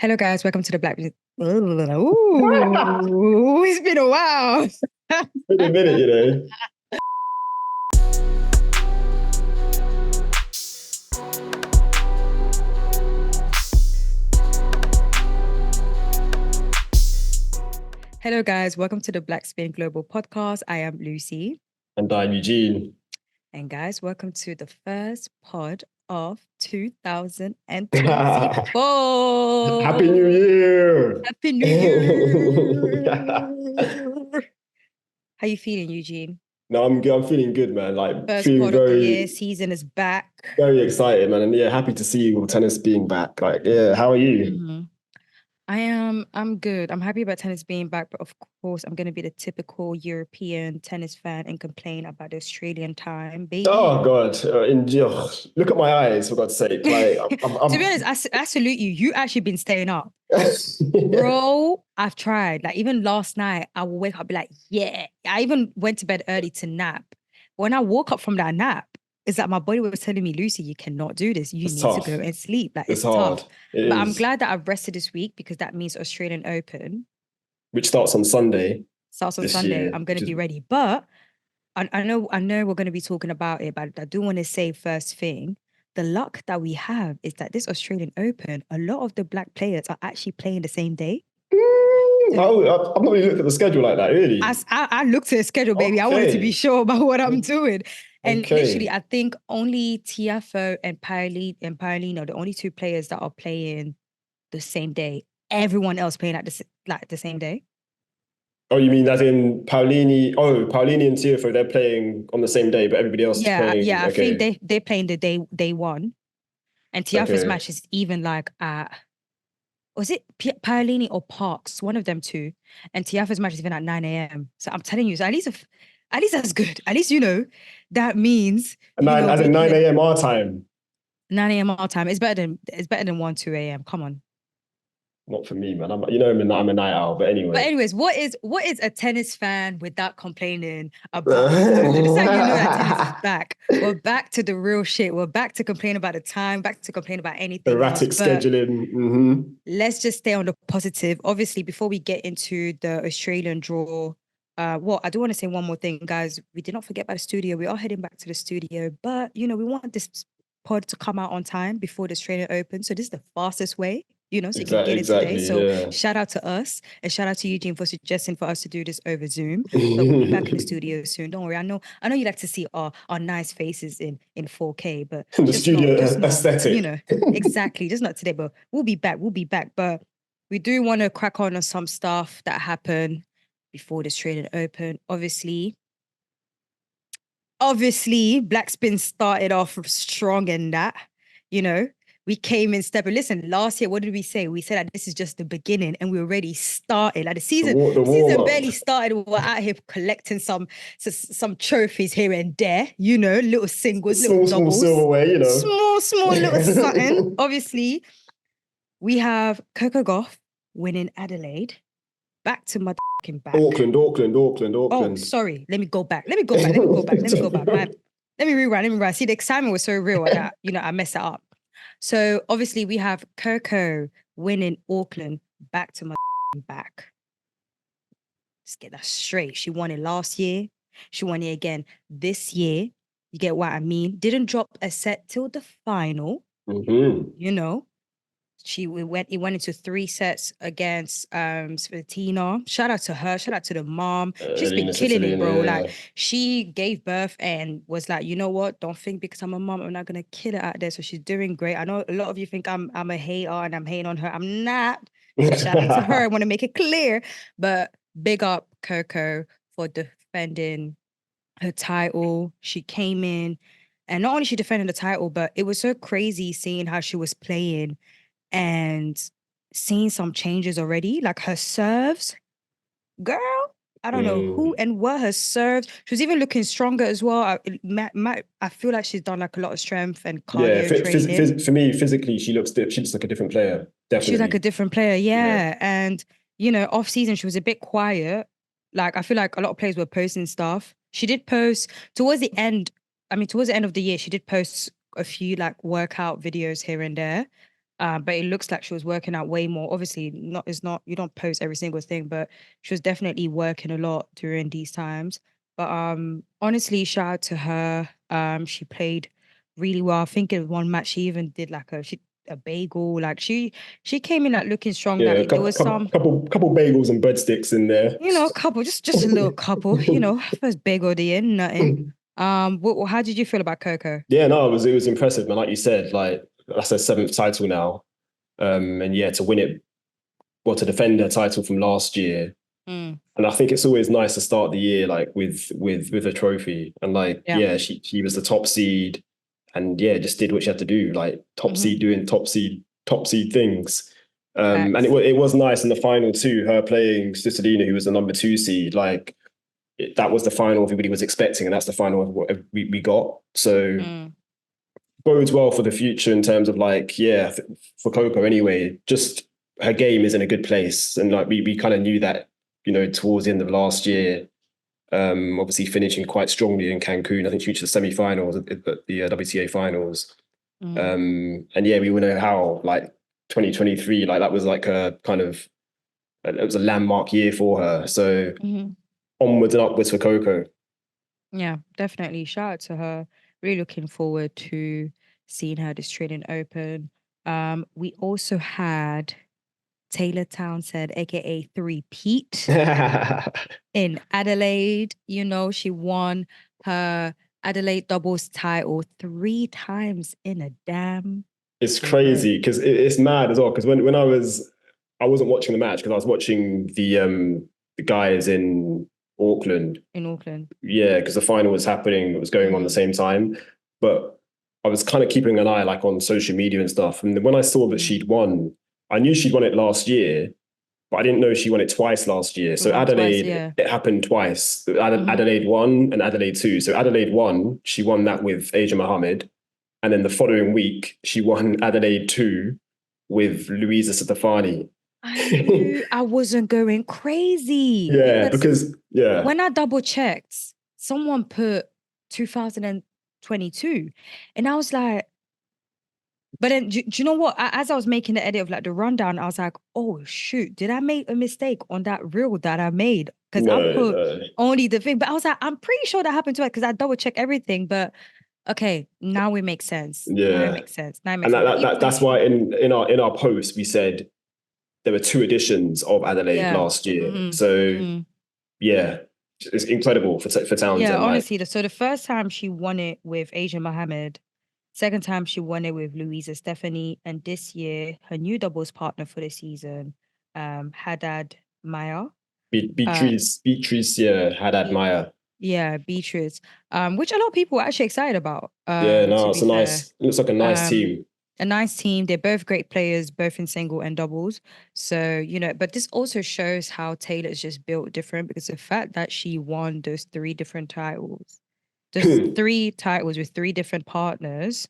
Hello, guys. Welcome to the Black. Ooh, it's been a while. Been a minute, you know. Hello, guys. Welcome to the Black Spin Global Podcast. I am Lucy. And I'm Eugene. And guys, welcome to the first pod of 2024. Happy New Year! Happy New Year! How you feeling, Eugene? No, I'm good. I'm feeling good, man. Like First feeling pod of the year, season is back. Very excited, man. And yeah, happy to see all tennis being back. Like, yeah, how are you? Mm-hmm. I'm good. I'm happy about tennis being back, but of course, I'm going to be the typical European tennis fan and complain about the Australian time, baby. Oh God! Look at my eyes, for God's sake! Like, to be honest, I salute you. You actually been staying up, bro. I've tried. Like even last night, I would wake up, be like, yeah. I even went to bed early to nap. When I woke up from that nap, it's like my body was telling me, Lucy, you cannot do this. You need to go and sleep. Like it's hard. Tough. But I'm glad that I've rested this week because that means Australian Open, which starts on Sunday. I'm going to be ready. But I know we're going to be talking about it, but I do want to say first thing, the luck that we have is that this Australian Open, a lot of the black players are actually playing the same day. I've not really looked at the schedule like that, really. I looked at the schedule, baby. Okay. I wanted to be sure about what I'm doing. And literally, I think only Tiafoe and Paolini are the only two players that are playing the same day. Everyone else playing at the same day. Oh, you mean as in Paolini? Oh, Paolini and Tiafoe, they're playing on the same day, but everybody else is playing. Yeah, I think they're playing the day one. And Tiafoe's match is even like was it Paolini or Parks? One of them two. And Tiafoe's match is even at 9 a.m. So I'm telling you, so at least that's good. At least, that means... As in 9 a.m. our time. 9 a.m. our time. It's better than 1, 2 a.m. Come on. Not for me, man. I'm a night owl, but anyway. But anyways, what is a tennis fan without complaining about the time? This is how you know that tennis is back. We're back to the real shit. We're back to complain about the time, back to complain about anything erratic scheduling. Mm-hmm. Let's just stay on the positive. Obviously, before we get into the Australian draw, I do want to say one more thing, guys. We did not forget about the studio. We are heading back to the studio, but we want this pod to come out on time before the Australian Open. So this is the fastest way, so you can get it today. So shout out to us and shout out to Eugene for suggesting for us to do this over Zoom. But we'll be back in the studio soon. Don't worry. I know you like to see our nice faces in 4K, but the studio aesthetic. Exactly. Just not today, but we'll be back. But we do want to crack on some stuff that happened before the Australian Open. Obviously, Black Spin started off strong in that, we came in stepping. Listen, last year, what did we say? We said that this is just the beginning and we already started. Like the season barely started. We were out here collecting some trophies here and there, little singles, little doubles. Small silverware, Small little something. Obviously, we have Coco Gauff winning Adelaide. Back to my back. Auckland. Oh, sorry. Let me go back. Man, let me rewind. See, the excitement was so real that, I messed it up. So obviously we have Coco winning Auckland. Back to my back. Let's get that straight. She won it last year. She won it again this year. You get what I mean? Didn't drop a set till the final. Mm-hmm. It went into 3 sets against Svetlana. Shout out to her. Shout out to the mom. She's been killing it, bro. Yeah. Like she gave birth and was like, you know what? Don't think because I'm a mom, I'm not gonna kill it out there. So she's doing great. I know a lot of you think I'm a hater and I'm hating on her. I'm not. Shout out to her. I want to make it clear. But big up Coco for defending her title. She came in, and not only she defended the title, but it was so crazy seeing how she was playing. And seeing some changes already, like her serves, girl, I don't know who and what her serves. She was even looking stronger as well. I feel like she's done like a lot of strength and cardio training. For me, physically, she looks like a different player. Definitely. She's like a different player, yeah. And, off season, she was a bit quiet. Like, I feel like a lot of players were posting stuff. She did post towards the end of the year, she did post a few like workout videos here and there. But it looks like she was working out way more. Obviously, you don't post every single thing, but she was definitely working a lot during these times. But honestly, shout out to her. She played really well. I think in one match she even did like a bagel. Like she came in like looking strong. Yeah, That there was some, couple bagels and breadsticks in there. a couple, just a little couple, first bagel the end, nothing. How did you feel about Coco? Yeah, no, it was impressive, man. Like you said, like that's her seventh title now. And yeah, to win it, well, to defend her title from last year. And I think it's always nice to start the year like with a trophy. And like, yeah, she was the top seed and yeah, just did what she had to do, like top seed doing top seed things. And it was nice in the final too, her playing Cicilline, who was the number 2 seed. Like that was the final everybody was expecting, and that's the final of what we got. So bodes well for the future in terms of like, yeah, for Coco anyway, just her game is in a good place. And like we kind of knew that, towards the end of last year, obviously finishing quite strongly in Cancun. I think she reached the semi-finals at the WTA finals. And yeah, we all know how like 2023, like that was like a kind of, it was a landmark year for her. So onwards and upwards for Coco. Yeah, definitely. Shout out to her. Really looking forward to seeing her this training open. We also had Taylor Townsend, aka Three-Peat, in Adelaide. She won her Adelaide doubles title 3 times in a damn. It's crazy because it's mad as well. Because when I wasn't watching the match because I was watching the guys in Auckland. In Auckland. Yeah, because the final was happening, it was going on the same time. But I was kind of keeping an eye like on social media and stuff. And when I saw that she'd won, I knew she'd won it last year, but I didn't know she won it twice last year. So Adelaide, it happened twice. Adelaide 1 and Adelaide 2. So Adelaide 1, she won that with Asia Mohammed. And then the following week, she won Adelaide 2 with Louisa Stefani. I knew I wasn't going crazy. Yeah, because when I double checked, someone put 2022, and I was like, but then do you know what? As I was making the edit of like the rundown, I was like, oh shoot, did I make a mistake on that reel that I made? Because I put only the thing, but I was like, I'm pretty sure that happened to her because I double checked everything. But okay, now it makes sense. Yeah, now it makes sense. That's why in our post we said there were 2 editions of Adelaide last year. So yeah, it's incredible for Townsend. Yeah, honestly. So the first time she won it with Asia Mohammed, second time she won it with Louisa Stephanie, and this year her new doubles partner for the season, Haddad Maia. Beatriz, yeah, Haddad Maia. Yeah, Beatriz. Which a lot of people are actually excited about. Yeah, no, it's looks like a nice team. A nice team. They're both great players, both in single and doubles. So, but this also shows how Taylor's just built different, because the fact that she won those 3 different titles, those 3 titles with 3 different partners,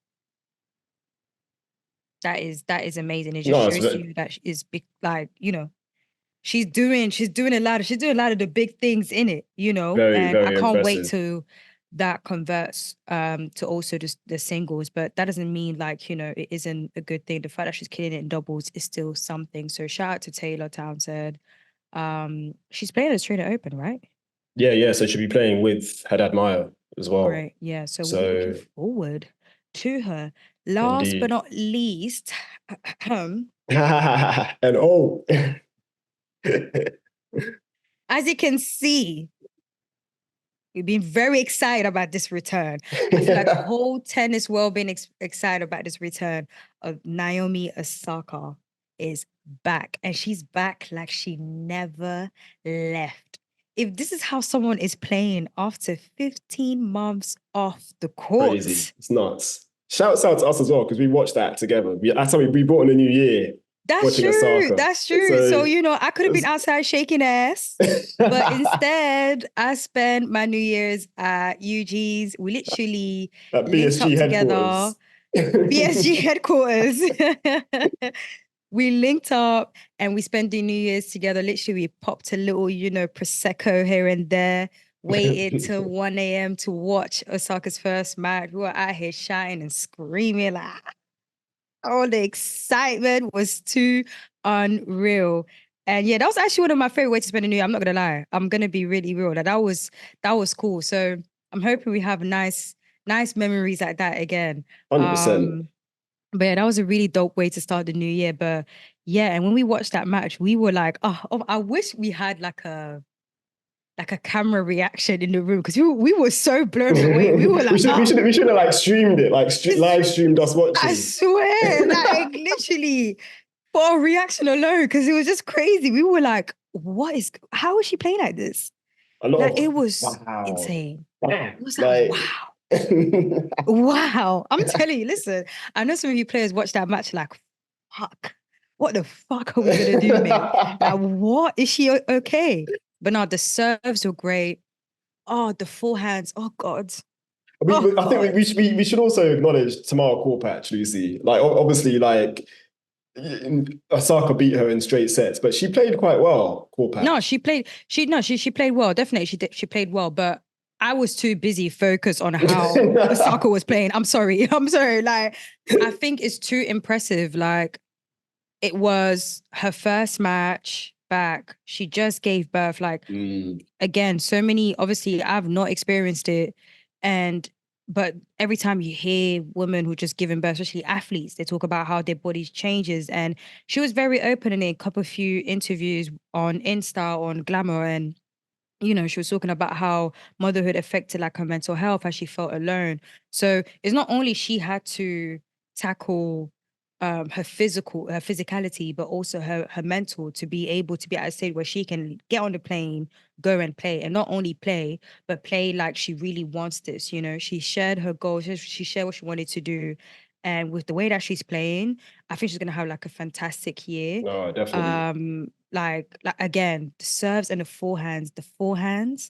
that is amazing. It just shows you that is big, like, she's doing a lot of the big things in it, Very, and very I can't wait impressive. to that converts to also just the singles. But that doesn't mean like, it isn't a good thing. The fact that she's killing it in doubles is still something. So shout out to Taylor Townsend. She's playing at Australia Open, right? Yeah. So she'll be playing with Haddad Maia as well. Right. Yeah. So we're looking forward to her. Last but not least, and as you can see, we've been very excited about this return. I feel like the whole tennis world been excited about this return of Naomi Osaka is back. And she's back like she never left. If this is how someone is playing after 15 months off the court. Crazy. It's nuts. Shouts out to us as well, because we watched that together. That's how we brought in the new year. That's true. Osaka. That's true. So, I could have been outside shaking ass, but instead I spent my New Year's at Eugene's. We literally at BSG headquarters. BSG headquarters. We linked up and we spent the New Year's together. Literally, we popped a little, Prosecco here and there, waited till 1 a.m. to watch Osaka's first match. We were out here shouting and screaming like, Oh, the excitement was too unreal. And yeah, that was actually one of my favorite ways to spend a new year. I'm not gonna lie. I'm gonna be really real. That was cool. So I'm hoping we have nice memories like that again. 100%. But yeah, that was a really dope way to start the new year. But yeah, and when we watched that match, we were like, oh, I wish we had like a camera reaction in the room because we were so blown away. We were we like, should have like streamed it, like live streamed us watching. I swear, like literally for a reaction alone, because it was just crazy. We were like, how is she playing like this? It was insane. It was like, wow. Wow. I'm telling you, listen, I know some of you players watch that match like, fuck, what the fuck are we going to do, man? Like, what? Is she okay? But no, the serves were great. Oh, the forehands. Oh, God. I think we should also acknowledge Tamara Korpatch, Lucy. Like, obviously, like, Osaka beat her in straight sets, but she played quite well, Korpatch. No, she played well. Definitely, she played well, but I was too busy focused on how Osaka was playing. I'm sorry. Like, I think it's too impressive. Like, it was her first match back. She just gave birth. Like, again, so many, obviously, I've not experienced it. But every time you hear women who just given birth, especially athletes, they talk about how their bodies changes. And she was very open in a couple of few interviews on Insta, on Glamour. And, she was talking about how motherhood affected like her mental health, as she felt alone. So it's not only she had to tackle her physicality, but also her mental, to be able to be at a state where she can get on the plane, go and play, and not only play, but play like she really wants this. She shared her goals, she shared what she wanted to do. And with the way that she's playing, I think she's gonna have like a fantastic year. No, definitely. Like again, the serves and the forehands,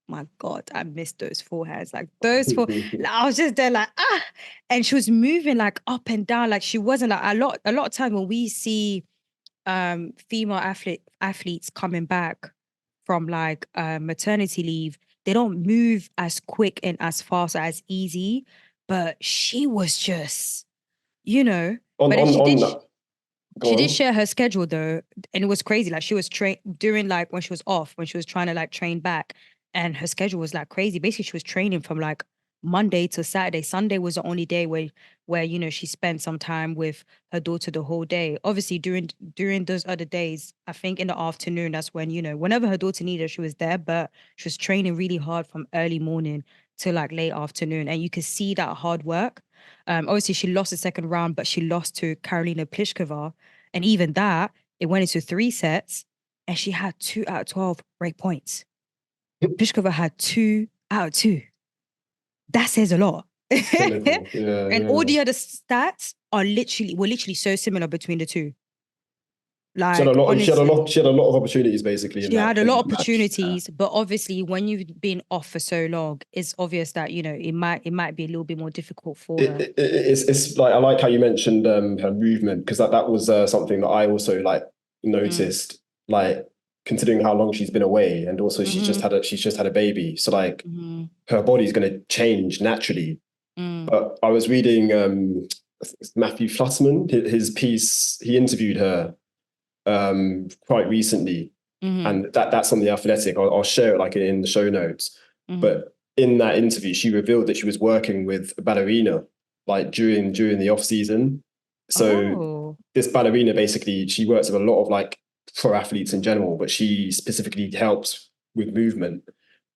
my God, I missed those forehands. Like those four, like, I was just there like, and she was moving like up and down. Like she wasn't like a lot of time when we see female athletes coming back from like maternity leave, they don't move as quick and as fast, as easy. But she was just, On but then go she did on. share her schedule though, and it was crazy. Like she was during like when she was off, when she was trying to like train back, and her schedule was like crazy. Basically, she was training from like Monday to Saturday. Sunday was the only day where she spent some time with her daughter the whole day. Obviously, during those other days, I think in the afternoon, that's when whenever her daughter needed her, she was there. But she was training really hard from early morning to like late afternoon, and you could see that hard work. Obviously, she lost the second round, but she lost to Karolina Pliskova. And even that, it went into 3 sets, and she had 2 out of 12 break points. Pliskova had 2 out of 2. That says a lot. And all the other stats were literally so similar between the two. Like, she had a lot of opportunities basically. She had a lot of opportunities, but obviously when you've been off for so long, it's obvious that it might be a little bit more difficult for her. It's like, I like how you mentioned her movement, because that was something that I also like noticed, like considering how long she's been away, and also she's just had a baby, so like her body's going to change naturally. But I was reading Matthew Flussman, his piece. He interviewed her quite recently, and that's on The Athletic. I'll share it like in the show notes. But in that interview, she revealed that she was working with a ballerina like during the off season. So this ballerina, basically, she works with a lot of like pro athletes in general, but she specifically helps with movement.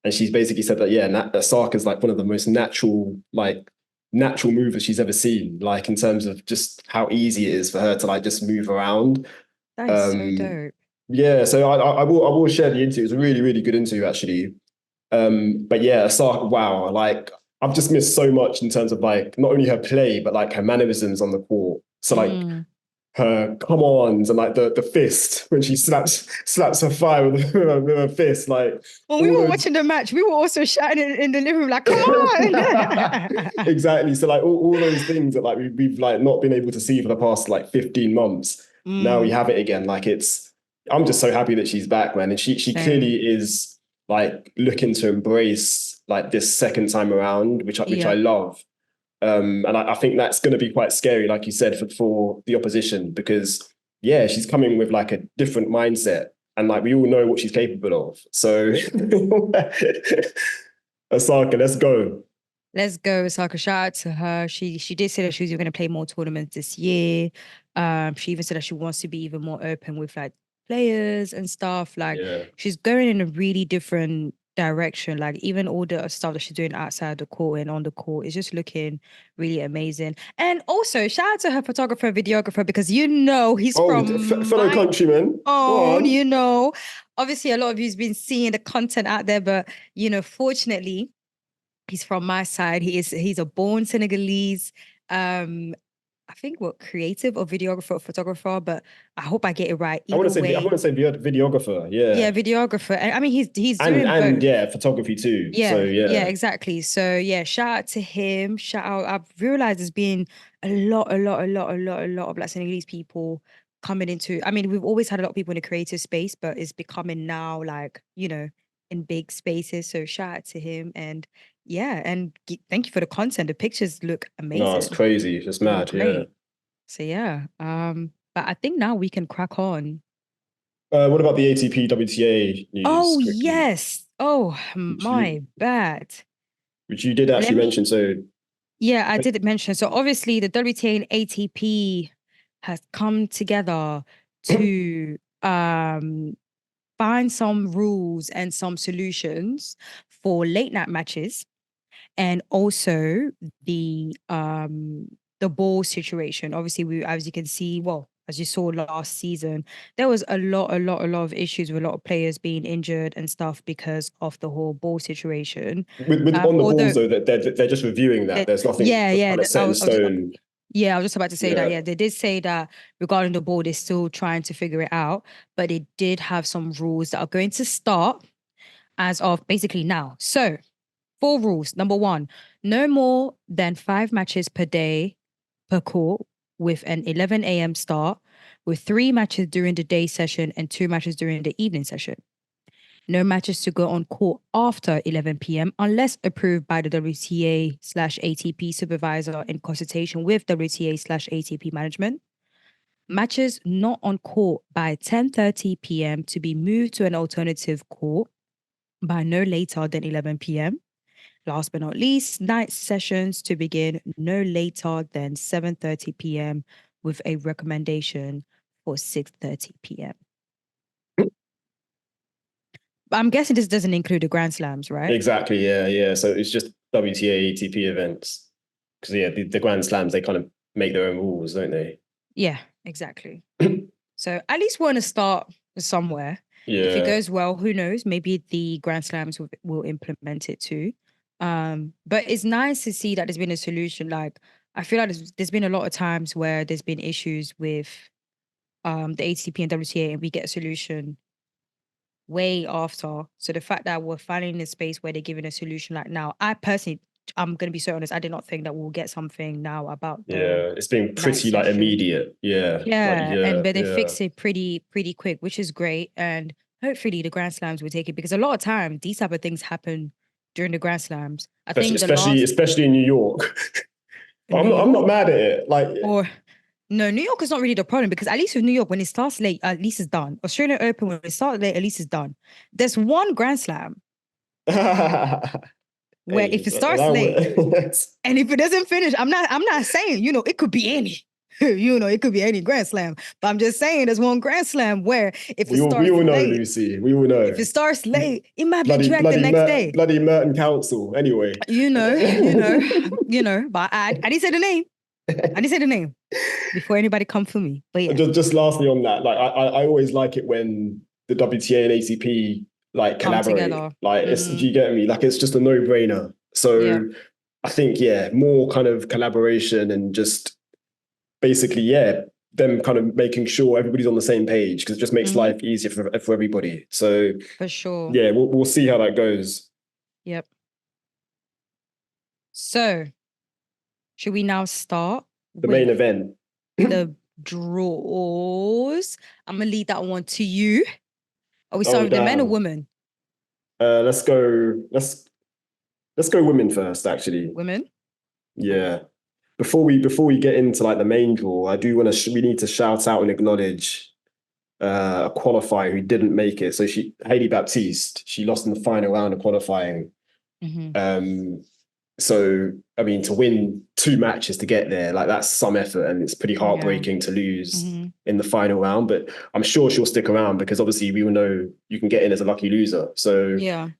And she's basically said that Osaka is like one of the most natural movers she's ever seen, like in terms of just how easy it is for her to like just move around. That is so dope. Yeah, so I will share the interview. It was a really, really good interview actually. But yeah, Osaka, wow, like I've just missed so much in terms of like not only her play, but like her mannerisms on the court. So like her come-ons and like the fist when she slaps her thigh with her fist. Like when we were watching the match, we were also shouting in the living room like, come on. Exactly. So like all those things that like we've like not been able to see for the past like 15 months. Now we have it again. Like I'm just so happy that she's back, man. And she clearly is like looking to embrace like this second time around, which I love. And I think that's going to be quite scary, like you said, for the opposition, because yeah, she's coming with like a different mindset, and like we all know what she's capable of. So Osaka, let's go. Let's go, Osaka. Shout out to her. She did say that she was going to play more tournaments this year. She even said that she wants to be even more open with like players and stuff. Like she's going in a really different direction. Like even all the stuff that she's doing outside the court and on the court is just looking really amazing. And also shout out to her photographer, videographer, because he's from fellow countryman. own, obviously a lot of you's been seeing the content out there, but fortunately he's from my side. He's a born Senegalese. I think creative or videographer or photographer, but I hope I get it right. I want to say videographer. Yeah. Yeah, videographer. And I mean, he's doing both. Yeah, photography too. Yeah. So yeah, exactly. So yeah, shout out to him. Shout out. I've realized there's been a lot of Black Senegalese people coming into. I mean, we've always had a lot of people in the creative space, but it's becoming now like in big spaces. So shout out to him and. Yeah, and thank you for the content. The pictures look amazing. No, it's crazy. It's just mad. Yeah. So yeah, but I think now we can crack on. What about the ATP WTA news? Oh quickly? Yes. Oh my bad. Which you did actually mention. So yeah, I did mention. So obviously the WTA and ATP has come together to find some rules and some solutions for late night matches. And also the ball situation. Obviously, as you can see, as you saw last season, there was a lot of issues with a lot of players being injured and stuff because of the whole ball situation. On the balls, though, that they're just reviewing that. There's nothing set in stone. I was just about to say that. Yeah, they did say that regarding the ball, they're still trying to figure it out, but they did have some rules that are going to start as of basically now. So 4 rules. Number 1, no more than 5 matches per day per court with an 11 a.m. start, with 3 matches during the day session and 2 matches during the evening session. No matches to go on court after 11 p.m. unless approved by the WTA/ATP supervisor in consultation with WTA/ATP management. Matches not on court by 10:30 p.m. to be moved to an alternative court by no later than 11 p.m. Last but not least, night sessions to begin no later than 7:30 p.m. with a recommendation for 6:30 p.m. I'm guessing this doesn't include the Grand Slams, right? Exactly, yeah. So it's just WTA, ATP events. Because, the Grand Slams, they kind of make their own rules, don't they? Yeah, exactly. So at least want to start somewhere. Yeah. If it goes well, who knows? Maybe the Grand Slams will implement it too. But it's nice to see that there's been a solution. Like I feel like there's been a lot of times where there's been issues with the ATP and WTA, and we get a solution way after. So the fact that we're finally in a space where they're giving a solution like now, I'm gonna be so honest, I did not think that we'll get something now about it's been pretty like immediate. But they fix it pretty quick, which is great. And hopefully the Grand Slams will take it, because a lot of time these type of things happen during the Grand Slams. Especially in New York. I'm not mad at it. No, New York is not really the problem, because at least with New York, when it starts late, at least it's done. Australian Open, when it starts late, at least it's done. There's one Grand Slam where if it starts late and if it doesn't finish, I'm not saying, it could be any. It could be any Grand Slam. But I'm just saying there's one Grand Slam where if it starts late. We all know, Lucy. We all know. If it starts late, it might be dragged the next day. Bloody Merton Council, anyway. But I didn't say the name. I didn't say the name before anybody come for me. But yeah. Just lastly on that, like I always like it when the WTA and ATP like collaborate. Like do you get me? Like it's just a no-brainer. So I think more kind of collaboration and just basically them kind of making sure everybody's on the same page, because it just makes life easier for everybody. So for sure. Yeah, we'll see how that goes. Yep. So should we now start the main event? The draws. I'm gonna leave that one to you. Are we starting with the men or women? Let's go women first, actually. Women? Yeah. Before we get into like the main draw, I do want to we need to shout out and acknowledge a qualifier who didn't make it. So Hailey Baptiste, she lost in the final round of qualifying. So I mean, to win 2 matches to get there, like that's some effort, and it's pretty heartbreaking to lose in the final round. But I'm sure she'll stick around because obviously we all know you can get in as a lucky loser. So yeah,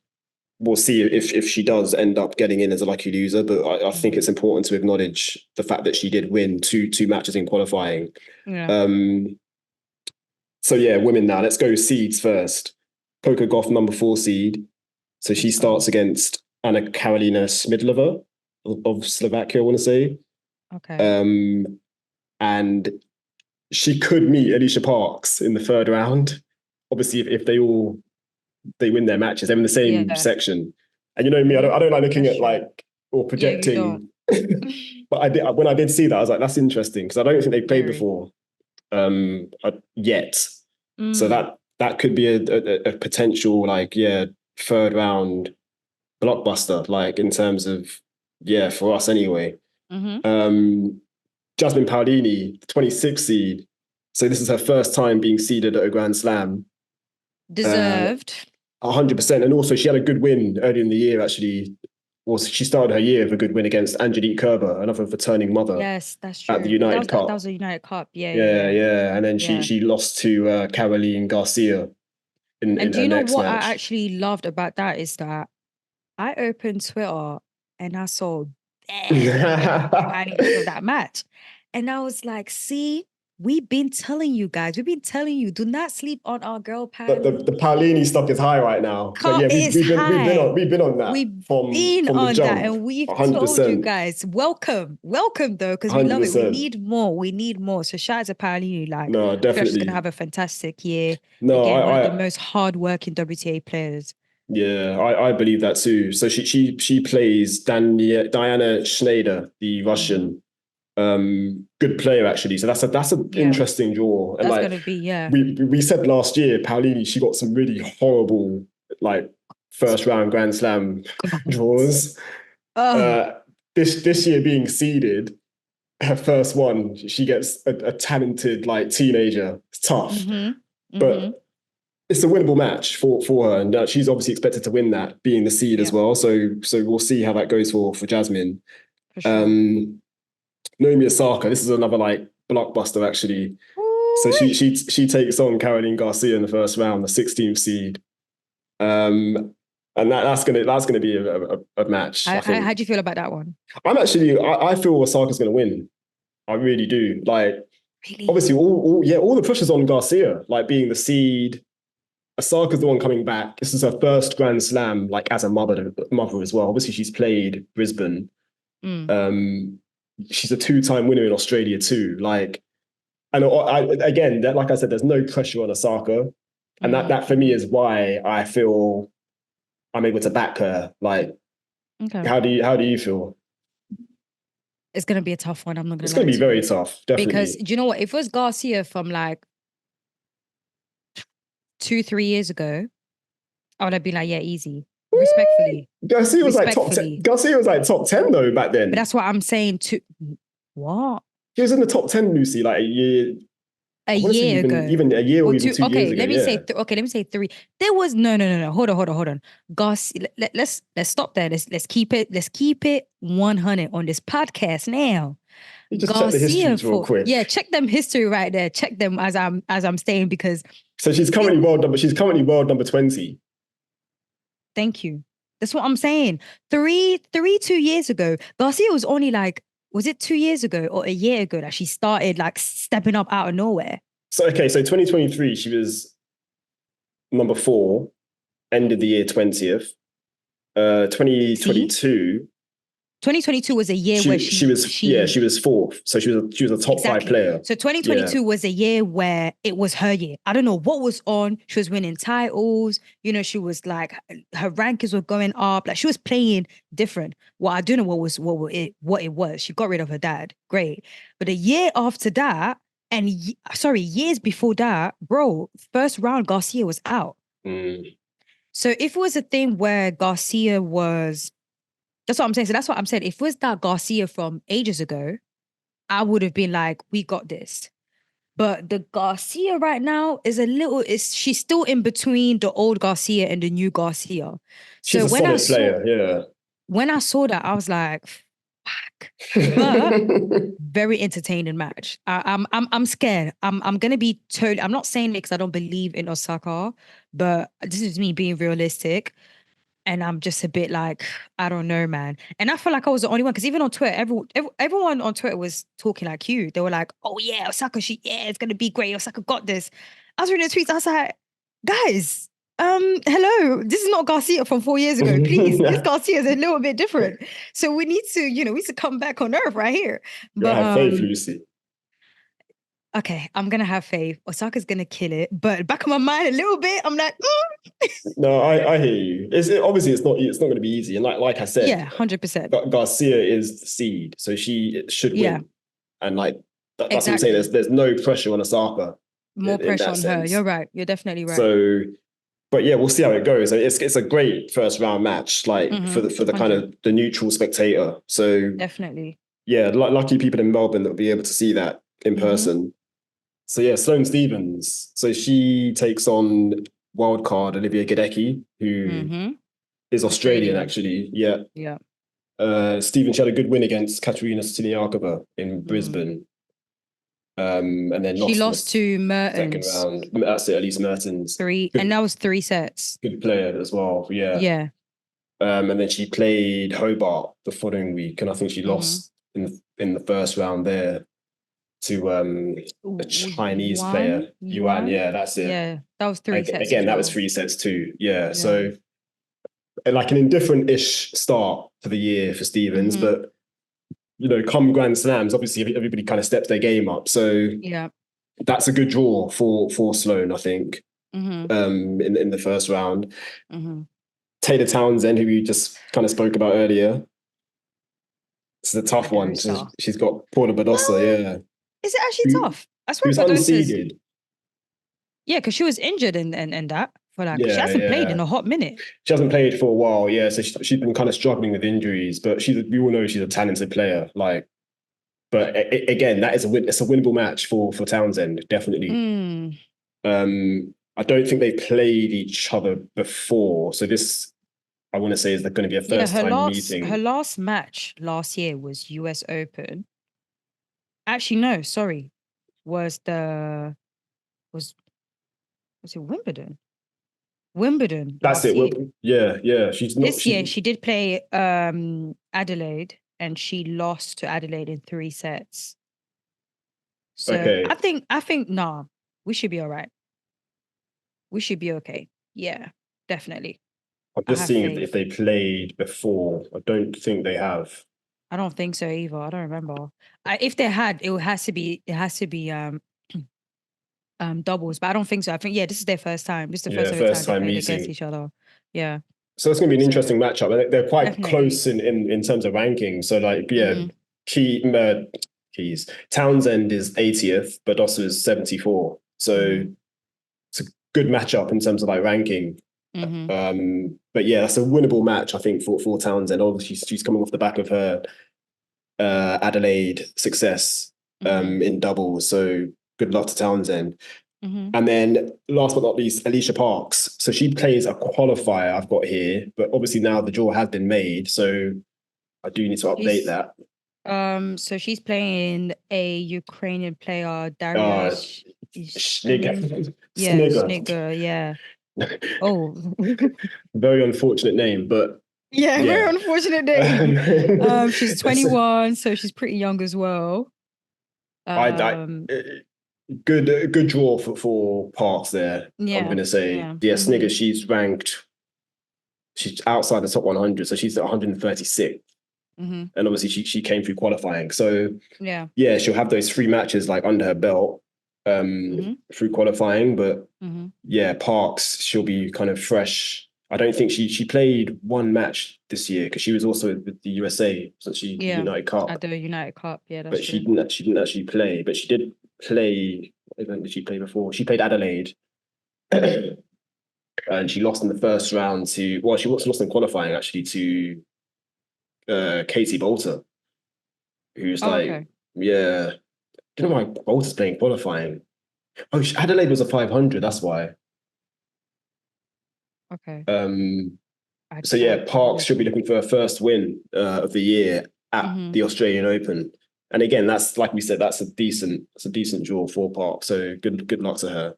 we'll see if she does end up getting in as a lucky loser. But I think it's important to acknowledge the fact that she did win two matches in qualifying. Yeah. So yeah, women now. Let's go seeds first. Coco Gauff, number 4 seed. So she starts against Anna Karolina Smidlova of Slovakia, I want to say. Okay. And she could meet Alycia Parks in the 3rd round. Obviously, if they win their matches, they're in the same section. And you know me, I don't like looking at like or projecting. But when I did see that, I was like, that's interesting because I don't think they've played before yet. So that could be a potential 3rd round blockbuster, like in terms of for us anyway. Jasmine Paolini, 26th seed. So this is her first time being seeded at a Grand Slam. Deserved. 100%. And also she had a good win earlier in the year, actually. Well, she started her year with a good win against Angelique Kerber, another returning mother. Yes, that's true. At the United Cup. That was a United Cup. Yeah. And then she lost to Caroline Garcia in her next match. And do you know what I actually loved about that is that I opened Twitter and I saw that match. And I was like, see, we've been telling you guys, do not sleep on our girl Paolini. The Paolini stock is high right now. But yeah, we've been on that. We've been on that, and we've 100%. Told you guys, welcome though, because we love it. We need more. So shout out to Paolini. Like, no, definitely, she's gonna have a fantastic year. No, again, one of the most hardworking WTA players. Yeah, I believe that too. So she plays Diana Schneider, the Russian. Good player actually. So that's an interesting draw. And that's gonna be we said last year, Paolini, she got some really horrible like 1st round Grand Slam draws. This year being seeded, her first one, she gets a talented like teenager. It's tough, but it's a winnable match for her, and she's obviously expected to win that, being the seed as well. So we'll see how that goes for Jasmine. For sure. Naomi Osaka, this is another like blockbuster actually. Ooh. So she takes on Caroline Garcia in the 1st round, the 16th seed, and that's gonna be a match. How do you feel about that one? I feel Osaka's gonna win. I really do. Like, really? Obviously, all the pressure's on Garcia, like being the seed. Osaka's the one coming back. This is her 1st Grand Slam, like as a mother as well. Obviously, she's played Brisbane. She's a 2-time winner in Australia too. Like, and again, like I said, there's no pressure on Osaka, and that for me is why I feel I'm able to back her. Like, how do you feel? It's gonna be a tough one. I'm not gonna. It's gonna be very tough, definitely. Because do you know what? If it was Garcia from like 2-3 years ago, I would have been like, yeah, easy. Respectfully. Garcia was like top 10. Garcia was like top 10 though back then. But that's what I'm saying too. What? He was in the top 10, Lucy, like a year ago. Even a year or even 2 years ago. Let me say 3. There was no. Hold on. Garcia, let's stop there. Let's keep it 100 on this podcast now. You just check the histories real quick. Yeah, check them history right there. Check them as I'm saying, because so she's currently world number 20. Thank you. That's what I'm saying. 2 years ago, Garcia was only like, was it 2 years ago or a year ago that she started like stepping up out of nowhere? So 2023, she was number 4, end of the year 20th. 2022. 2022 was a year where she was 4th. So she was a top 5 player. So 2022 was a year where it was her year. I don't know what was on. She was winning titles. You know, she was like, her rankings were going up. Like, she was playing different. Well, I don't know what it was. She got rid of her dad. Great. But a year after that, and years before that, bro, 1st round Garcia was out. So if it was a thing where Garcia was That's what I'm saying. So that's what I'm saying. If it was that Garcia from ages ago, I would have been like, we got this. But the Garcia right now she's still in between the old Garcia and the new Garcia. She's So a solid player, yeah. When I saw that, I was like, fuck. But very entertaining match. I'm scared. I'm gonna be totally. I'm not saying it because I don't believe in Osaka, but this is me being realistic. And I'm just a bit like, I don't know, man. And I feel like I was the only one because even on Twitter, everyone on Twitter was talking like you. They were like, oh yeah, Osaka, it's gonna be great. Osaka got this. I was reading the tweets. I was like, guys, hello, this is not Garcia from 4 years ago. Please, this Garcia is a little bit different. So we need to, we need to come back on earth right here. But have faith, Lucy. Okay, I'm gonna have faith. Osaka's gonna kill it, but back of my mind a little bit, I'm like, No, I hear you. Obviously it's not going to be easy, and like I said, yeah, 100%. Garcia is the seed, so she should win, Yeah. And like that's what I'm saying. There's no pressure on Osaka. More pressure on her. You're right. You're definitely right. So, but yeah, we'll see how it goes. It's a great first round match, like for the kind of the neutral spectator. So definitely, yeah, lucky people in Melbourne that will be able to see that in person. So yeah, Sloane Stephens. So she takes on wildcard Olivia Gadecki, who is Australian actually. Yeah. Yeah. Stephens, she had a good win against Katerina Siniakova in Brisbane. And then she lost to Mertens. Second round. That's it, Elise Mertens. And that was 3 sets. Good player as well. Yeah. Yeah. And then she played Hobart the following week, and I think she lost in the first round there to a Chinese player, Yuan. Yeah, that's it. Yeah, that was 3 sets. Again, that was 3 sets too. Yeah. So like an indifferent-ish start to the year for Stephens, but come Grand Slams, obviously everybody kind of steps their game up. So yeah, that's a good draw for Sloane, I think. In the first round. Taylor Townsend, who we just kind of spoke about earlier. It's a tough one. She's got Paula Badosa, yeah. Is it actually tough? I swear Badosa's unseeded. Yeah, because she was injured and that. For like, she hasn't played in a hot minute. She hasn't played for a while, yeah. So she's been kind of struggling with injuries, but we all know she's a talented player. Like, but again, it's a winnable match for Townsend, definitely. I don't think they played each other before, so this, I want to say, is going to be a first time meeting. Her last match last year was US Open. Actually, no, sorry, was it Wimbledon? Wimbledon. That's it. Yeah. This year she did play Adelaide, and she lost to Adelaide in 3 sets. So I think nah, we should be all right. We should be okay. Yeah, definitely. I'm just seeing if they played before. I don't think they have. I don't think so either. I don't remember. If they had, it has to be doubles, but I don't think so. I think this is their first time. This is the first time they played against each other. Yeah. So it's going to be an interesting matchup. They're quite close in terms of ranking. So like keys. Townsend is 80th, but Badosa is 74. So it's a good matchup in terms of like ranking. But yeah, that's a winnable match, I think, for Townsend. Obviously, she's coming off the back of her Adelaide success in doubles. So good luck to Townsend. And then last but not least, Alycia Parks. So she plays a qualifier I've got here, but obviously now the draw has been made. So I do need to update that. So she's playing a Ukrainian player, Dariusz Snigger. Yeah. Oh, very unfortunate name, but very unfortunate name. She's 21, so she's pretty young as well. Good draw for Parks there. I'm gonna say, Snigger. She's outside the top 100, so she's at 136. And obviously she came through qualifying, so she'll have those 3 matches like under her belt through qualifying. But Parks, she'll be kind of fresh. I don't think she played 1 match this year because she was also with the USA, so United Cup. At the United Cup, that's but she didn't actually play. But she did play. What event did she play before? She played Adelaide. And she lost in the first round she lost in qualifying actually to Katie Bolter, who's Oh, like, okay. yeah, do you know why Bolter's playing qualifying? Oh, Adelaide was a 500. That's why. Okay. Um, I, so I, yeah, Parks should be looking for a first win of the year at the Australian Open. And again, that's like we said, that's a decent draw for Parks. So good luck to her.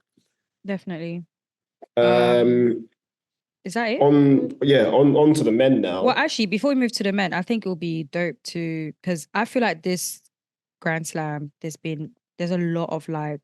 Definitely. Um, Is that it? on to the men now. Well, actually, before we move to the men, I think it will be dope to, because I feel like this Grand Slam, there's a lot of like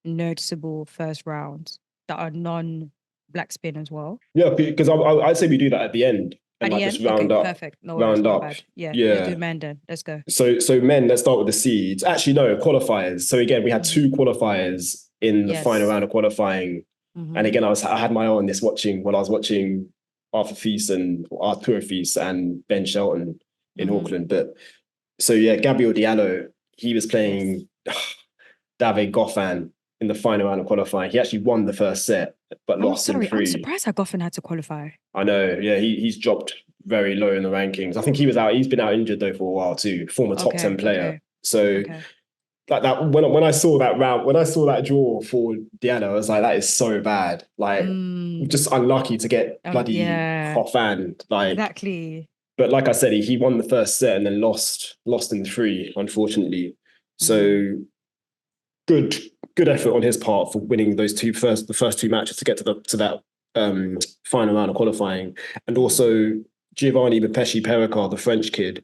noticeable first rounds that are non-black spin as well. Yeah, because I'd say we do that at the end and At the like just end? Okay, round up, perfect. No worries, round my up. bad. Yeah, let's do Yeah. men then. Let's go. So men, let's start with the seeds. Actually, no, qualifiers. So again, we had two qualifiers in the final Yes. round of qualifying. And again, I had my eye on this while I was watching Arthur Feast and Arturo Feast and Ben Shelton in Auckland. But so yeah, Gabriel Diallo, he was playing David Goffin in the final round of qualifying. He actually won the first set, but lost in I'm three. surprised that Goffin had to qualify. I know, yeah, he's dropped very low in the rankings. I think he was out. He's been out injured though for a while too. Former top 10 player. Okay. So like that when I saw that round, when I saw that draw for Diana, I was like, that is so bad. Like just unlucky to get bloody Hoffman. Like exactly. But like I said, he won the first set and then lost in three, unfortunately. So good effort on his part for winning the first two matches to get to that final round of qualifying. And also Giovanni Bepeshi Pericard, the French kid,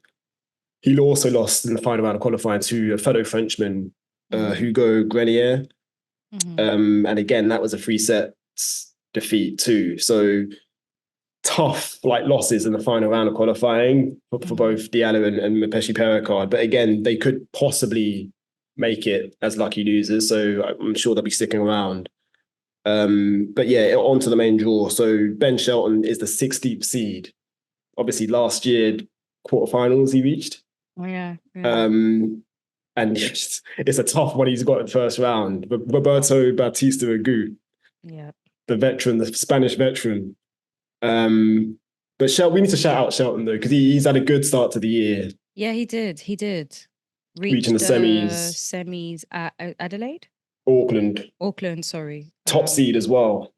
he also lost in the final round of qualifying to a fellow Frenchman, Hugo Grenier. And again, that was a 3-set defeat too. So tough like losses in the final round of qualifying for both Diallo and Mepeshi Pericard. But again, they could possibly make it as lucky losers. So I'm sure they'll be sticking around. But yeah, on to the main draw. So Ben Shelton is the 16th seed. Obviously, last year, quarterfinals he reached. Oh, yeah. And yes, it's a tough one he's got in the first round. But Roberto Bautista Agut, the veteran, the Spanish veteran. But we need to shout out Shelton though, because he's had a good start to the year. Yeah, he did. Reaching the semis. Semis at Adelaide? Auckland, sorry. Top seed as well.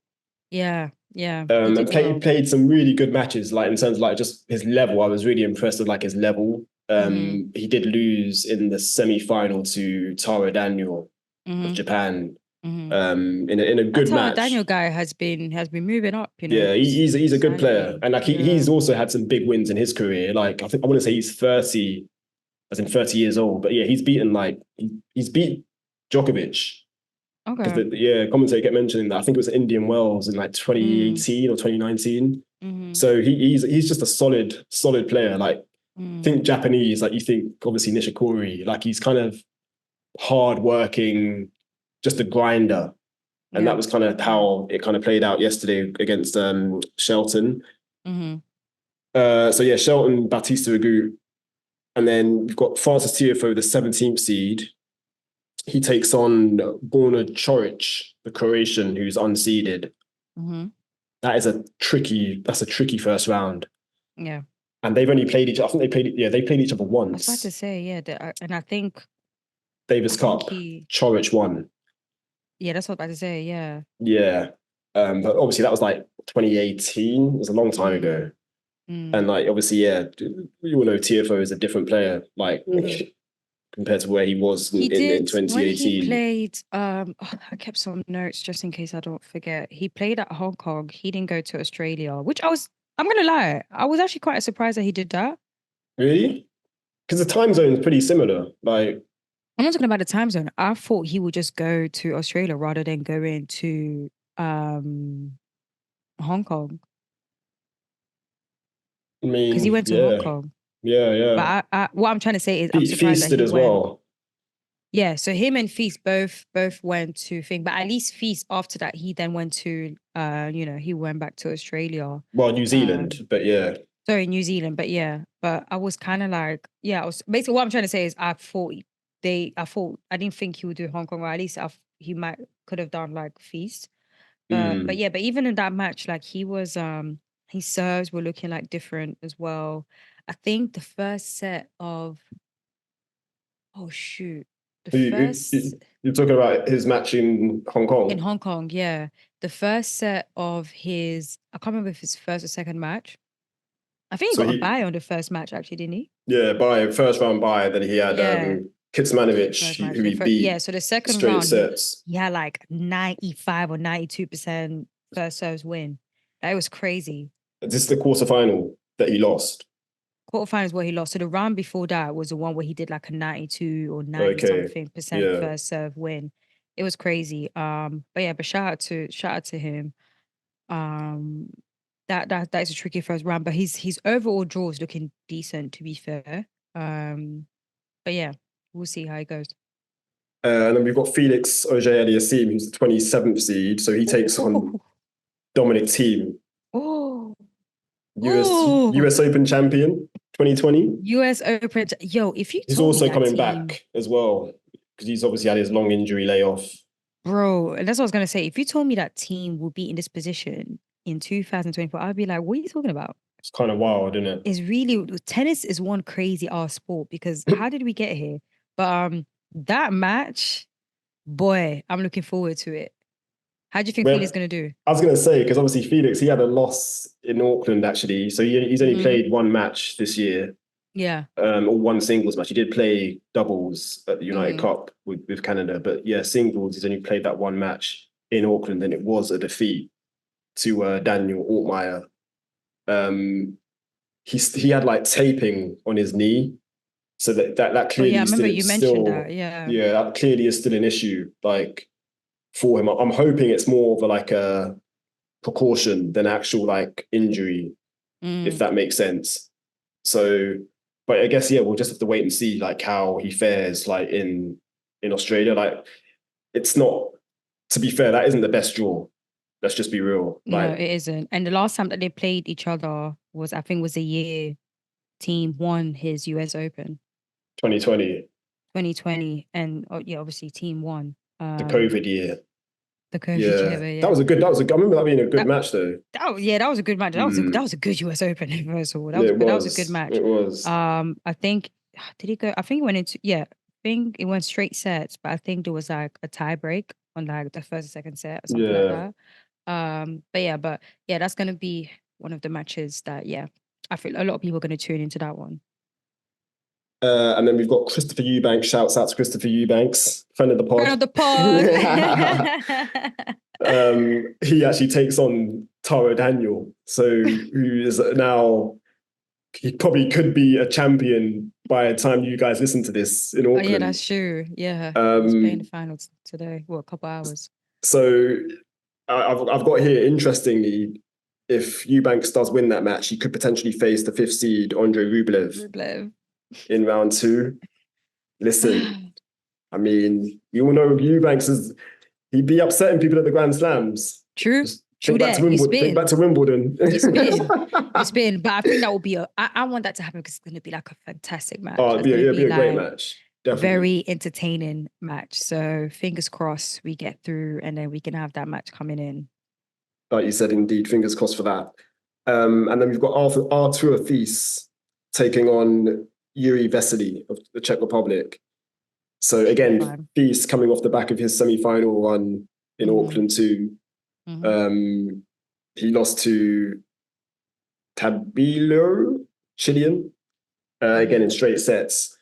Yeah. And played some really good matches, like in terms of like just his level. I was really impressed with like his level. He did lose in the semi-final to Taro Daniel of Japan. In a good match. Daniel guy has been moving up, you know. Yeah, he's a good player. And like he's also had some big wins in his career. Like I want to say he's 30, as in 30 years old. But yeah, he's beat Djokovic. Okay. Commentator kept mentioning that. I think it was Indian Wells in like 2018 or 2019. So he's just a solid player. Like think Japanese, like you think obviously Nishikori, like he's kind of hardworking, just a grinder. And that was kind of how it kind of played out yesterday against Shelton. So yeah, Shelton, Bautista Agut. And then we've got Francis Tiafoe, the 17th seed. He takes on Borna Coric, the Croatian, who's unseeded. That's a tricky first round. Yeah. And they've only played I think they played each other once. I was about to say, and I think Davis Cup, Coric won. Yeah, that's what I was about to say, yeah. Yeah. But obviously that was like 2018. It was a long time ago. And like obviously, yeah, you all know Tiafoe is a different player, like compared to where he was in 2018. When he played, I kept some notes just in case I don't forget. He played at Hong Kong. He didn't go to Australia, which I'm gonna lie, I was actually quite surprised that he did that. Really? Because the time zone is pretty similar. Like I'm not talking about the time zone. I thought he would just go to Australia rather than going to Hong Kong. I mean, because he went to Hong Kong. Yeah. But what I'm trying to say is, I'm surprised Feast that he as went. well. Yeah, so him and Feast both went to thing, but at least Feast after that he then went to he went back to Australia. Well, New Zealand, but yeah. Sorry, New Zealand, but yeah. But I was kind of like, I was basically what I'm trying to say is I didn't think he would do Hong Kong, or at least he could have done like Feast. But yeah, but even in that match, like he was his serves were looking like different as well. I think the first set of, oh shoot, You're talking about his match in Hong Kong? In Hong Kong, yeah. The first set of his, I can't remember if it's first or second match. I think he got a bye on the first match, actually, didn't he? Yeah, first round bye. Then he had Kitsmanovic, who he beat. Yeah, so the second straight round, sets. He had like 95 or 92% first serves win. That was crazy. This is the quarterfinal that he lost. Quarterfinal is where he lost. So the round before that was the one where he did like a 92 or 90 something percent first serve win. It was crazy. But shout out to him. That is a tricky first round, but his overall draw is looking decent, to be fair. But yeah, we'll see how it goes. And then we've got Felix Auger-Aliassime, who's the 27th seed. So he takes on Dominic Thiem. US Open champion 2020. US Open. Yo, if you he's also coming back as well, because he's obviously had his long injury layoff. Bro, and that's what I was going to say. If you told me that Thiem will be in this position in 2024, I'd be like, what are you talking about? It's kind of wild, isn't it? It's really, tennis is one crazy ass sport, because how did we get here? But that match, boy, I'm looking forward to it. How do you think Felix is going to do? I was going to say, because obviously Felix, he had a loss in Auckland, actually. So he's only played one match this year. Yeah. Or one singles match. He did play doubles at the United Cup with Canada. But yeah, singles, he's only played that one match in Auckland, and it was a defeat to Daniel Altmaier. He had like taping on his knee. So that clearly I remember you mentioned that, yeah. Yeah, that clearly is still an issue. Like, for him, I'm hoping it's more of a precaution than actual like injury, if that makes sense. So, but I guess we'll just have to wait and see like how he fares like in Australia. Like, it's not, to be fair, that isn't the best draw. Let's just be real. Like, no, it isn't. And the last time that they played each other was the year Thiem won his US Open. 2020. 2020, and obviously Thiem won. The COVID year. The COVID year. Yeah. That was a good. I remember that being a good match, though. That was a good match. That was a good US Open, first of all. That was a good match. It was. I think, did he go? I think he went into, I think it went straight sets, but I think there was like a tie break on like the first and second set or something like that. But that's gonna be one of the matches that I feel a lot of people are gonna tune into that one. And then we've got Christopher Eubanks. Shouts out to Christopher Eubanks, friend of the pod. Friend of the pod. He actually takes on Taro Daniel, who is now, he probably could be a champion by the time you guys listen to this in Auckland. Oh, yeah, that's true. Yeah, he's playing the finals today. Well, a couple hours. So I've got here, interestingly, if Eubanks does win that match, he could potentially face the 5th seed Andrei Rublev. In round 2. Listen, I mean, you all know Eubanks he'd be upsetting people at the Grand Slams. True. Think back to Wimbledon. He's been, but I think that will be I want that to happen, because it's going to be like a fantastic match. Oh, it'll be a great match. Definitely. Very entertaining match. So fingers crossed we get through, and then we can have that match coming in. Like you said, indeed, fingers crossed for that. And then we've got Artur Fils taking on Yuri Vesely of the Czech Republic. So again, Fils coming off the back of his semi-final run in Auckland too. He lost to Tabilo, Chilean, again in straight sets.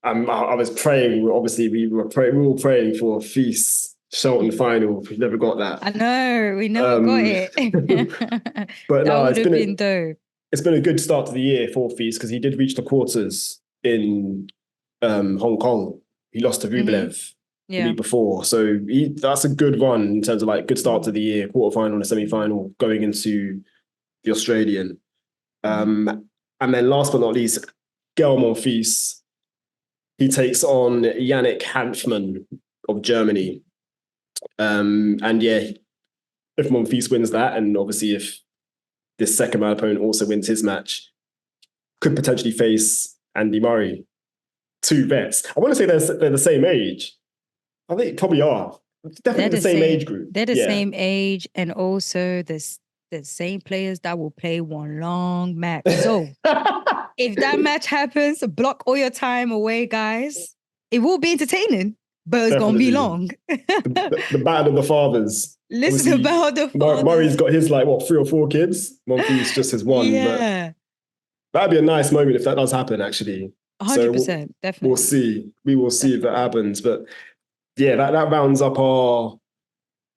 I was praying. Obviously, we were all praying for Fils Shelton final. We never got that. I know, we never got it. But no, it's been dope. It's been a good start to the year for Fils, because he did reach the quarters in Hong Kong. He lost to Rublev the week before. So that's a good run in terms of like good start to the year, quarterfinal and a semi-final going into the Australian. And then last but not least, Gael Monfils. He takes on Yannick Hanfmann of Germany. And if Monfils wins that, and obviously if this second round opponent also wins his match, could potentially face Andy Murray. 2 vets. I want to say they're the same age. I think probably are. Definitely the same age group. They're the same age, and also the same players that will play one long match. So if that match happens, block all your time away, guys. It will be entertaining, but it's going to be long. The battle of the fathers. Listen about the fathers. Murray's got his 3 or 4 kids. Monfils just his one. Yeah. But that'd be a nice moment if that does happen, actually. 100%, definitely. We'll see. We will see if that happens. But yeah, that rounds up our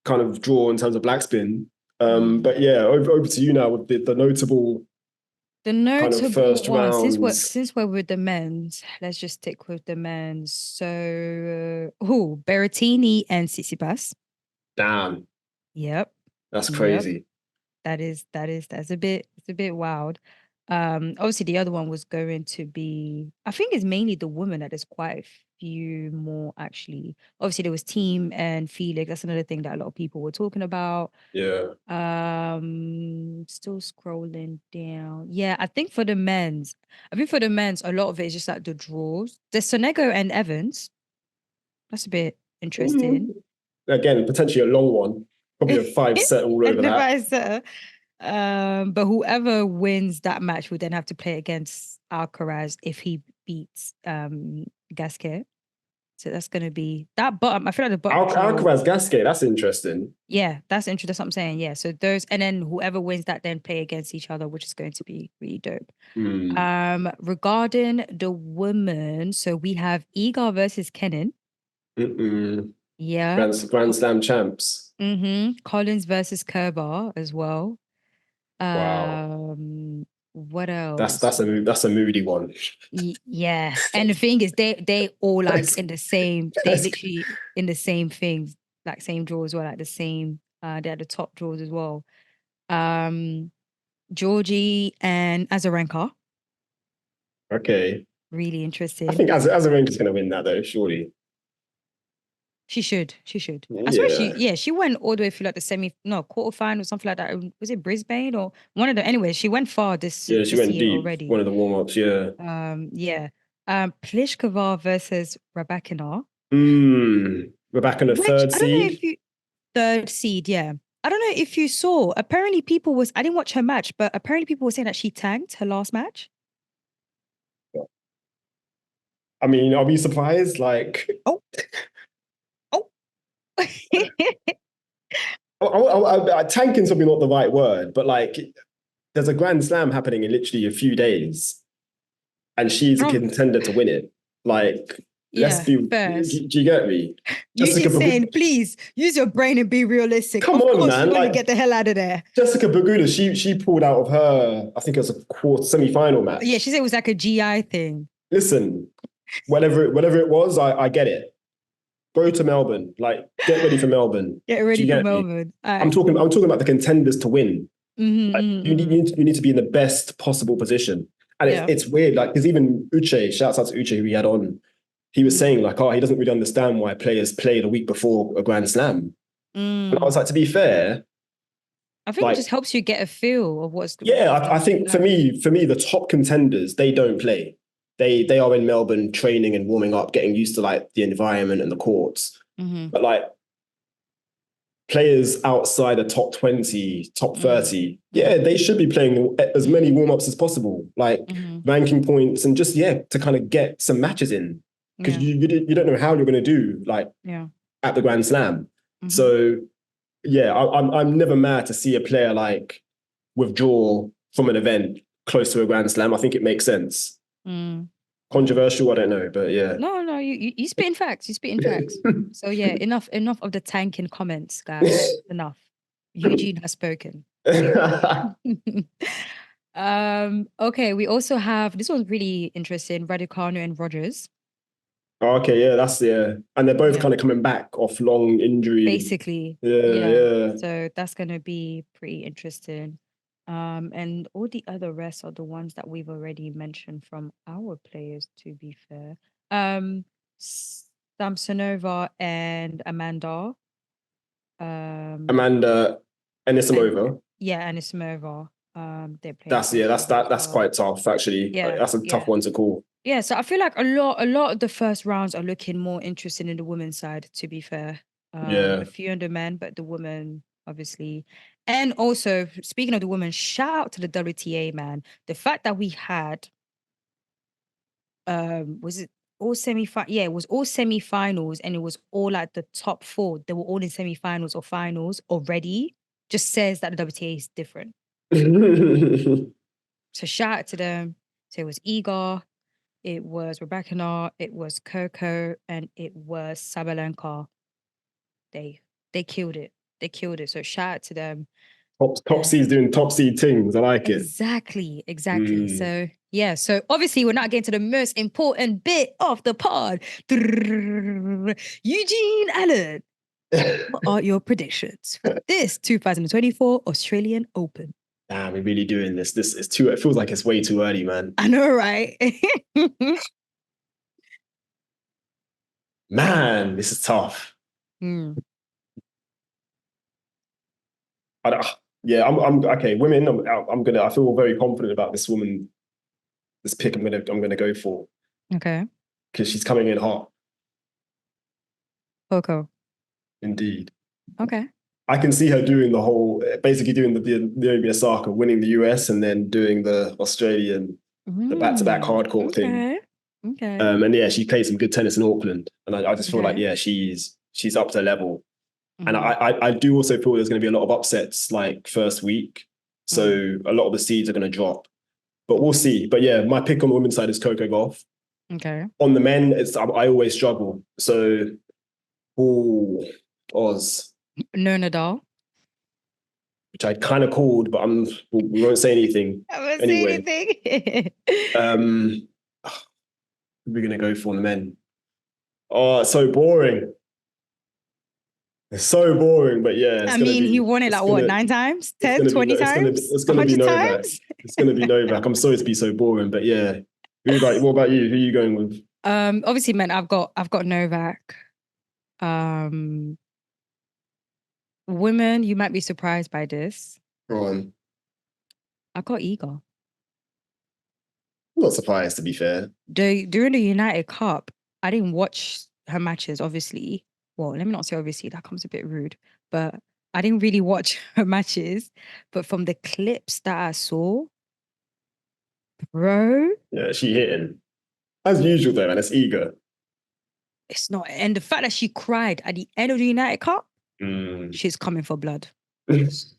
kind of draw in terms of blackspin. But yeah, over to you now with the notable kind of first rounds. Since we're with the men's, let's just stick with the men's. So, Berrettini and Tsitsipas. Damn. Yep. That's crazy. Yep. That's a bit wild. Obviously the other one was going to be, I think it's mainly the woman that there's quite a few more actually. Obviously there was Thiem and Felix. That's another thing that a lot of people were talking about. Yeah. Still scrolling down. Yeah, I think for the men's, a lot of it is just like the draws. There's Sonego and Evans. That's a bit interesting. Again, potentially a long one. Probably a 5-set all over that. But whoever wins that match will then have to play against Alcaraz if he beats Gasquet. So that's going to be that bottom. I feel like the bottom. Alcaraz Gasquet, that's interesting. Yeah, that's interesting. That's what I'm saying. Yeah. So those, and then whoever wins that then play against each other, which is going to be really dope. Regarding the women, so we have Iga versus Kenin. Yeah. Grand Slam champs. Collins versus Kerber as well. Wow. What else? That's a moody one. Yeah, and the thing is, they all like in the same. They literally in the same things, like same draws as well, like the same. They had the top draws as well. Georgie and Azarenka. Okay. Really interesting. I think Azarenka's going to win that though, surely. She should. I swear she went all the way through like the quarterfinal or something like that. Was it Brisbane or one of the? Anyway, she went far this. Yeah, she went deep already. One of the warm-ups. Yeah. Pliskova versus Rybakina. Rybakina third seed. I don't know if you third seed. Yeah. I don't know if you saw. Apparently, I didn't watch her match, but apparently people were saying that she tanked her last match. I mean, I'll be surprised. Like, tanking's probably not the right word, but like, there's a Grand Slam happening in literally a few days, and she's a contender to win it. Like, let's be. Do you get me? You're just saying, please use your brain and be realistic. Come on, man! Like, get the hell out of there. Jessica Pegula, she pulled out of her. I think it was a semi-final match. Yeah, she said it was like a GI thing. Listen, whatever it was, I get it. Go to Melbourne. Like, get ready for Melbourne. Get ready for Melbourne. I'm talking about the contenders to win. You need to be in the best possible position. And it's weird, like, because even Uche, shouts out to Uche, who we had on, he was saying, like, he doesn't really understand why players play the week before a Grand Slam. And I was like, to be fair, I think it just helps you get a feel of what's going on. Yeah, I think for me, the top contenders, they don't play. They are in Melbourne training and warming up, getting used to like the environment and the courts. But like players outside the top 20, top 30, they should be playing as many warm-ups as possible, like ranking points and just, to kind of get some matches in. Because you don't know how you're going to do like at the Grand Slam. So I'm never mad to see a player like withdraw from an event close to a Grand Slam. I think it makes sense. Controversial, I don't know, but yeah. No, you spitting facts. So enough of the tanking comments, guys. Enough. Eugene has spoken. Okay, we also have, this one's really interesting, Raducanu and Rogers. Okay, and they're both kind of coming back off long injury. Basically. Yeah. So that's gonna be pretty interesting. And all the other rest are the ones that we've already mentioned from our players, to be fair. Samsonova and Amanda. Amanda Anisimova. Anisimova. They're playing. That's quite tough, actually. Yeah, that's a tough one to call. Yeah, so I feel like a lot of the first rounds are looking more interesting in the women's side, to be fair. A few on the men, but the women, obviously. And also, speaking of the women, shout out to the WTA, man. The fact that we had was it all Yeah, it was all semi-finals, and it was all like the top four. They were all in semi-finals or finals already. Just says that the WTA is different. So shout out to them. So it was Igor, it was Rebecca, it was Coco, and it was Sabalenka. They killed it. They killed it. So shout out to them. Top seeds doing top seed things. I like it. Exactly. So yeah. So obviously we're not getting to the most important bit of the pod. Eugene Allen. What are your predictions for this 2024 Australian Open? Damn, we're really doing this. This is too. It feels like it's way too early, man. I know, right? Man, this is tough. Mm. Yeah, I'm okay. Women, I feel very confident about this woman. This pick, I'm gonna go for. Okay. Because she's coming in hot. Coco. Indeed. Okay. I can see her doing the whole, basically doing the Osaka, winning the US, and then doing the Australian, the back-to-back hardcore thing. Okay. And yeah, she played some good tennis in Auckland, and I just feel like she's up to level. And I do also feel there's going to be a lot of upsets like first week, so a lot of the seeds are going to drop, but we'll see. But yeah, my pick on the women's side is Coco Gauff. Okay. On the men, I always struggle. So, Oz. No Nadal. Which I kind of called, but we won't say anything. I won't say anything. We're gonna go for the men. Oh, it's so boring. It's so boring, but yeah. I mean, he won it like what, 9 times? 10, 20 times? It's gonna be Novak. It's gonna be Novak. I'm sorry to be so boring, but yeah. What about you? Who are you going with? Obviously, man, I've got Novak. Women, you might be surprised by this. Go on. I got Igor. I'm not surprised, to be fair. During the United Cup, I didn't watch her matches, obviously. Well, let me not say obviously, that comes a bit rude. But I didn't really watch her matches. But from the clips that I saw, bro. Yeah, she hitting. As usual, though, man. It's eager. It's not. And the fact that she cried at the end of the United Cup, she's coming for blood. She's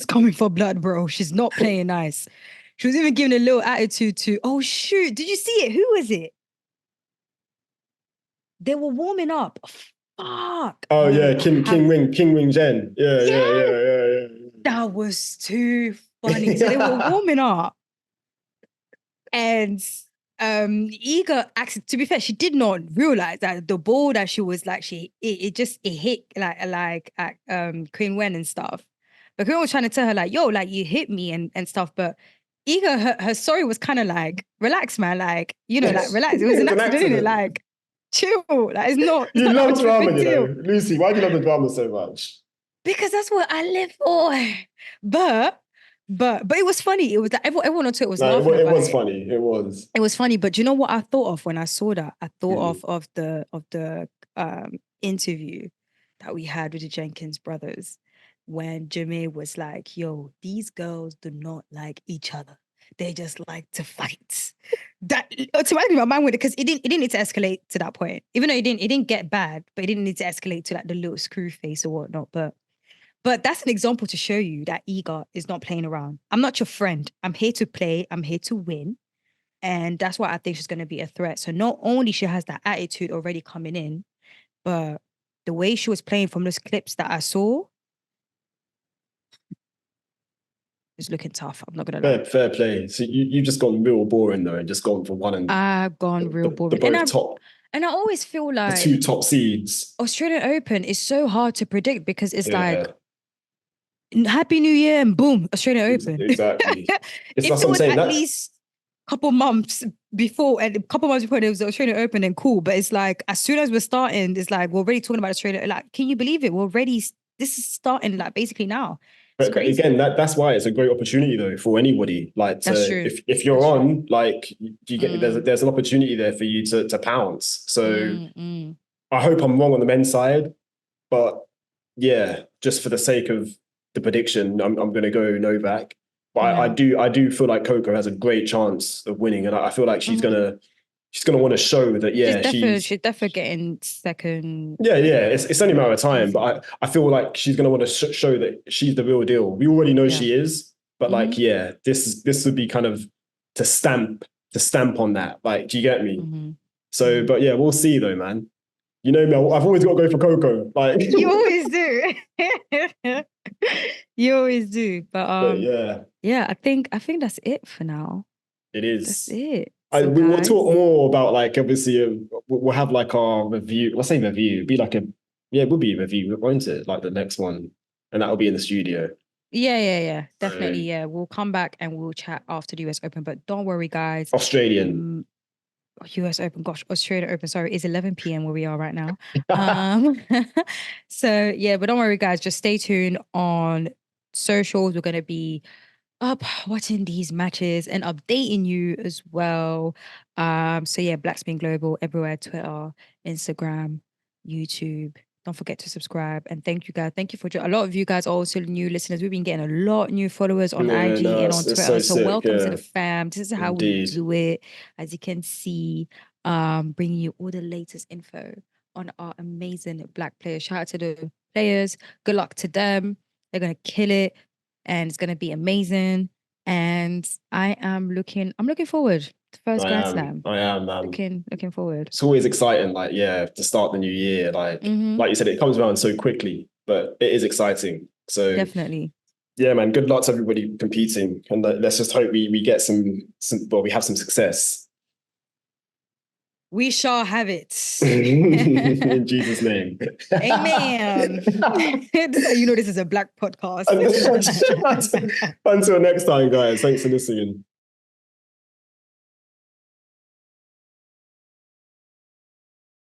coming for blood, bro. She's not playing nice. She was even giving a little attitude to, oh, shoot. Did you see it? Who was it? They were warming up. Fuck. Oh, yeah. King Wing Jen. Yeah. That was too funny. So they were warming up. And Iga, to be fair, she did not realize that the ball that she was like, it hit like Queen Wen and stuff. But Queen was trying to tell her like, yo, like you hit me and stuff. But Iga, her story was kind of like, relax, man, like, you know, like relax. It was an accident, like chill. Like it's not. You love drama, you know, Lucy. Why do you love the drama so much? Because that's what I live for. But it was funny. It was that everyone on Twitter was laughing. It was funny. It was funny. But do you know what I thought of when I saw that? I thought of the interview that we had with the Jenkins brothers when Jameer was like, "Yo, these girls do not like each other. They just like to fight." That automatically my mind went because it didn't need to escalate to that point. Even though it didn't get bad, but it didn't need to escalate to like the little screw face or whatnot. But that's an example to show you that Iga is not playing around. I'm not your friend. I'm here to play. I'm here to win. And that's why I think she's going to be a threat. So not only she has that attitude already coming in, but the way she was playing from those clips that I saw is looking tough. I'm not going to lie. Fair play. So you've just gone real boring though and just gone for one. I've gone real boring. And I always feel like the 2 top seeds. Australian Open is so hard to predict because it's like, Happy New Year and boom, Australian Open. Exactly. If it was at least a couple months before there was the Australian Open, and cool. But it's like as soon as we're starting, it's like we're already talking about Australia. Like, can you believe it? This is starting like basically now. But again, that's why it's a great opportunity though for anybody. Like, if you're on, like, you get there's an opportunity there for you to pounce. So I hope I'm wrong on the men's side, but yeah, just for the sake of the prediction, I'm going to go Novak. But I do feel like Coco has a great chance of winning, and I feel like she's gonna want to show that. Yeah, she's definitely getting second. Yeah. It's only a matter of time, but I feel like she's gonna want to show that she's the real deal. We already know she is, but like, yeah, this would be kind of to stamp on that. Like, do you get me? So, but yeah, we'll see though, man. You know me, I've always got to go for Coco. Like you always do. You always do. But yeah, I think that's it for now. It is. That's it. So we will talk more about, like, obviously we'll have like our review. Let's say review. It'd be like it would be a review, won't it? Like the next one, and that'll be in the studio. Yeah. Definitely. Yeah, we'll come back and we'll chat after the US Open. But don't worry, guys. Australian. US Open, gosh, Australia Open, sorry, it's 11 p.m. where we are right now. So yeah, but don't worry, guys, just stay tuned on socials. We're going to be up watching these matches and updating you as well. So yeah, Black Spin Global everywhere, Twitter, Instagram, YouTube. Don't forget to subscribe, and thank you guys. Thank you for a lot of you guys are also new listeners. We've been getting a lot of new followers on IG and on Twitter. So welcome to the fam. This is how we do it. As you can see, bringing you all the latest info on our amazing Black players. Shout out to the players. Good luck to them. They're gonna kill it, and it's gonna be amazing. And I'm looking forward. First Grand Slam. I am, man. Looking forward. It's always exciting, like, to start the new year. Like, like you said, it comes around so quickly, but it is exciting. So definitely. Yeah, man. Good luck to everybody competing, and let's just hope we get we have some success. We shall have it. In Jesus' name. Amen. You know this is a Black podcast. Until next time, guys. Thanks for listening.